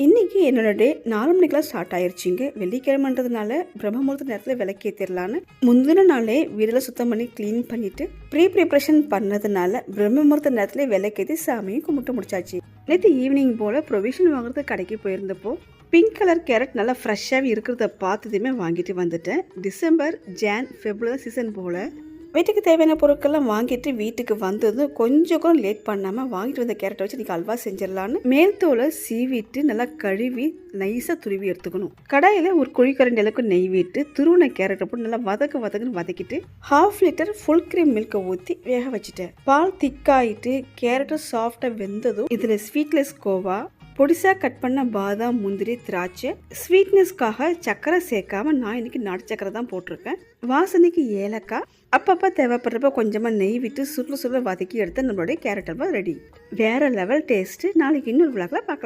இன்னைக்கு என்னோட டே 4 மணிக்கெல்லாம் ஸ்டார்ட் ஆயிருச்சுங்க. வெள்ளிக்கிழமைன்றதுனால பிரம்ம முகூர்த்த நேரத்தில் விளக்கேற்றிடலான்னு முந்தின நாளே வீடெல்லாம் சுத்தம் பண்ணி க்ளீன் பண்ணிட்டு ப்ரிப்ரேஷன் பண்ணதுனால பிரம்ம முகூர்த்த நேரத்தில் விளக்கேற்றி சாமியும் கும்பிட்டு முடிச்சாச்சு. நேற்று ஈவினிங் போல் ப்ரொவிஷன் வாங்குறது கடைக்கு போயிருந்தப்போ பிங்க் கலர் கேரட் நல்லா ஃப்ரெஷ்ஷாகவே இருக்கிறத பார்த்ததுமே வாங்கிட்டு வந்துட்டேன். டிசம்பர், ஜான், ஃபெப்ரவரி சீசன் போல் வீட்டுக்கு தேவையான பொருட்கள்லாம் வாங்கிட்டு வீட்டுக்கு வந்ததும் கொஞ்சம் கூட லேட் பண்ணாமல் வாங்கிட்டு வந்த கேரட்டை வச்சு இன்றைக்கி அல்வா செஞ்சிடலான்னு மேல் தோலை சீவிட்டு நல்லா கழுவி நைஸாக துருவி எடுத்துக்கணும். கடாயில் ஒரு குழிக்கரண்டி அளவுக்கு நெய் விட்டு துருவின கேரட்டை போட்டு நல்லா வதக்குன்னு வதக்கிட்டு 1/2 லிட்டர் ஃபுல் க்ரீம் மில்கை ஊற்றி வேக வச்சுட்டேன். பால் திக்காயிட்டு கேரட்டும் சாஃப்டாக வெந்ததும் இதில் ஸ்வீட்லெஸ் கோவா, பொடிசாக கட் பண்ண பாதாம், முந்திரி, திராட்சை, ஸ்வீட்னஸ்க்காக சக்கரை சேர்க்காம நான் இன்னைக்கு நாட்டு சக்கரை தான் போட்டிருக்கேன். வாசனைக்கு ஏலக்காய், அப்பப்போ தேவைப்படுறப்ப கொஞ்சமாக நெய் விட்டு சுருள வதக்கி எடுத்து நம்மளுடைய கேரட் அல்வா ரெடி. வேற லெவல் டேஸ்ட்டு. நாளைக்கு இன்னொரு விழாக்கில் பார்க்கலாம்.